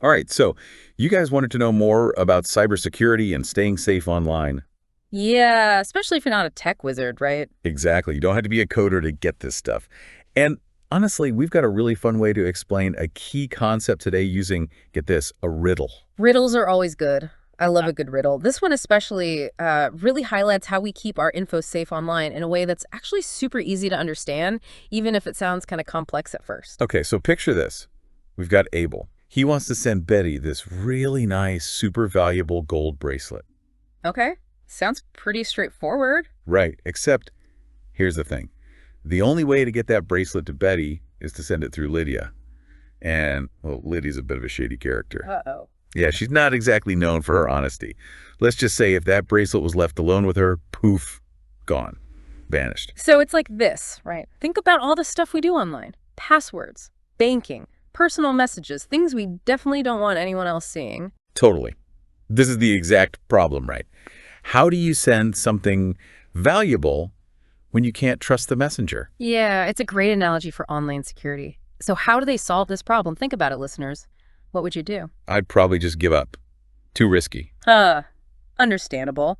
All right, so you guys wanted to know more about cybersecurity and staying safe online. Yeah, especially if you're not a tech wizard, right? Exactly. You don't have to be a coder to get this stuff. And honestly, we've got a really fun way to explain a key concept today using, get this, a riddle. Riddles are always good. I love a good riddle. This one especially really highlights how we keep our info safe online in a way that's actually super easy to understand, even if it sounds kind of complex at first. Okay, so picture this. We've got Abel. He wants to send Betty this really nice, super valuable gold bracelet. Okay, sounds pretty straightforward. Right, except here's the thing. The only way to get that bracelet to Betty is to send it through Lidya. And, well, Lydia's a bit of a shady character. Uh-oh. Yeah, she's not exactly known for her honesty. Let's just say if that bracelet was left alone with her, poof, gone, vanished. So it's like this, right? Think about all the stuff we do online. Passwords, banking, personal messages, things we definitely don't want anyone else seeing. Totally. This is the exact problem, right? How do you send something valuable when you can't trust the messenger? Yeah, it's a great analogy for online security. So how do they solve this problem? Think about it, listeners. What would you do? I'd probably just give up. Too risky. Understandable.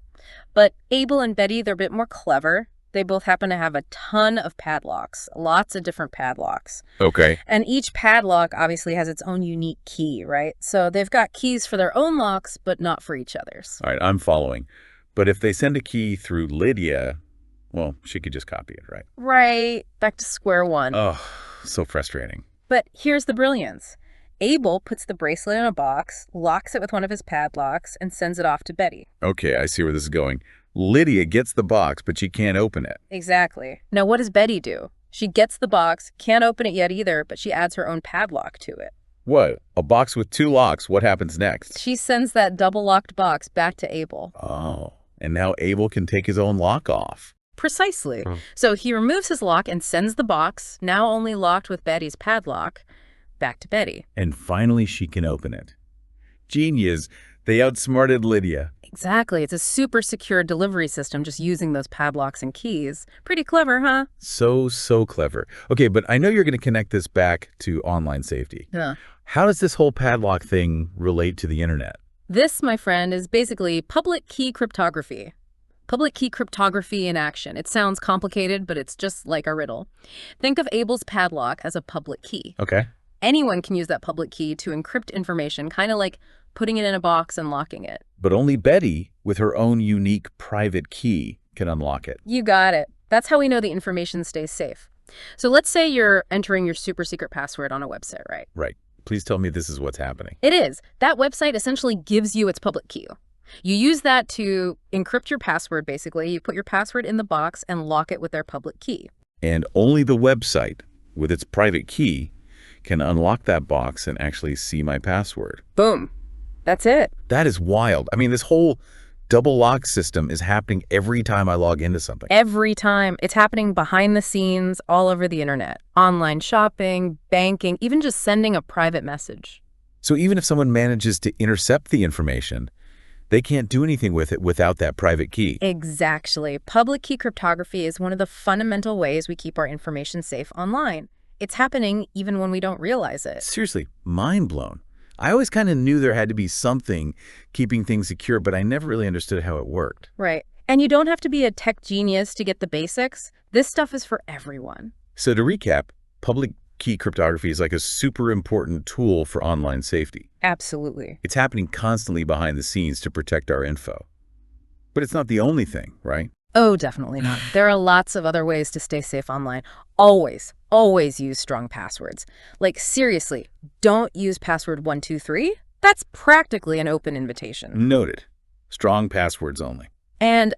But Abel and Bety, they're a bit more clever. They both happen to have a ton of padlocks, lots of different padlocks. Okay. And each padlock obviously has its own unique key, right? So they've got keys for their own locks, but not for each other's. All right, I'm following. But if they send a key through Lidya, well, she could just copy it, right? Right. Back to square one. Oh, so frustrating. But here's the brilliance. Abel puts the bracelet in a box, locks it with one of his padlocks, and sends it off to Bety. Okay, I see where this is going. Lydia gets the box, but she can't open it. Exactly. Now, what does Bety do? She gets the box, can't open it yet either, but she adds her own padlock to it. What? A box with two locks. What happens next? She sends that double-locked box back to Abel. Oh, and now Abel can take his own lock off. Precisely. So he removes his lock and sends the box, now only locked with Bety's padlock, back to Bety. And finally she can open it. Genius. They outsmarted Lidya. Exactly. It's a super secure delivery system just using those padlocks and keys. Pretty clever, huh? So clever. Okay, but I know you're going to connect this back to online safety. Yeah. How does this whole padlock thing relate to the internet? This, my friend, is basically public key cryptography. Public key cryptography in action. It sounds complicated, but it's just like a riddle. Think of Abel's padlock as a public key. Okay. Anyone can use that public key to encrypt information, kind of like putting it in a box and locking it. But only Bety, with her own unique private key, can unlock it. You got it. That's how we know the information stays safe. So let's say you're entering your super secret password on a website, right? Right. Please tell me this is what's happening. It is. That website essentially gives you its public key. You use that to encrypt your password, basically. You put your password in the box and lock it with their public key. And only the website, with its private key, can unlock that box and actually see my password. Boom. That's it. That is wild. I mean, this whole double lock system is happening every time I log into something. Every time. It's happening behind the scenes, all over the internet. Online shopping, banking, even just sending a private message. So even if someone manages to intercept the information, they can't do anything with it without that private key. Exactly. Public key cryptography is one of the fundamental ways we keep our information safe online. It's happening even when we don't realize it. Seriously, mind blown. I always kind of knew there had to be something keeping things secure, but I never really understood how it worked. Right. And you don't have to be a tech genius to get the basics. This stuff is for everyone. So to recap, public key cryptography is like a super important tool for online safety. Absolutely. It's happening constantly behind the scenes to protect our info. But it's not the only thing, right? Oh, definitely not. There are lots of other ways to stay safe online. Always use strong passwords. Like, seriously, don't use password 123. That's practically an open invitation. Noted. Strong passwords only. And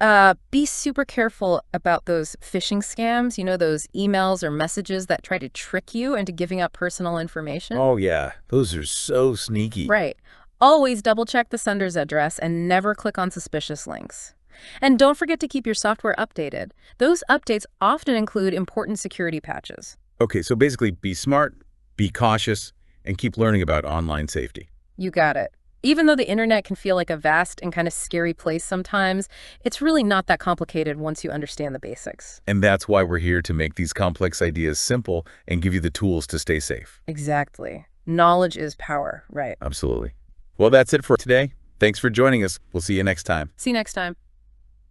be super careful about those phishing scams, you know, those emails or messages that try to trick you into giving up personal information. Oh, yeah. Those are so sneaky. Right. Always double check the sender's address and never click on suspicious links. And don't forget to keep your software updated. Those updates often include important security patches. Okay, so basically be smart, be cautious, and keep learning about online safety. You got it. Even though the internet can feel like a vast and kind of scary place sometimes, it's really not that complicated once you understand the basics. And that's why we're here to make these complex ideas simple and give you the tools to stay safe. Exactly. Knowledge is power, right? Absolutely. Well, that's it for today. Thanks for joining us. We'll see you next time. See you next time.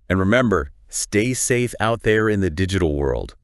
And remember, stay safe out there in the digital world.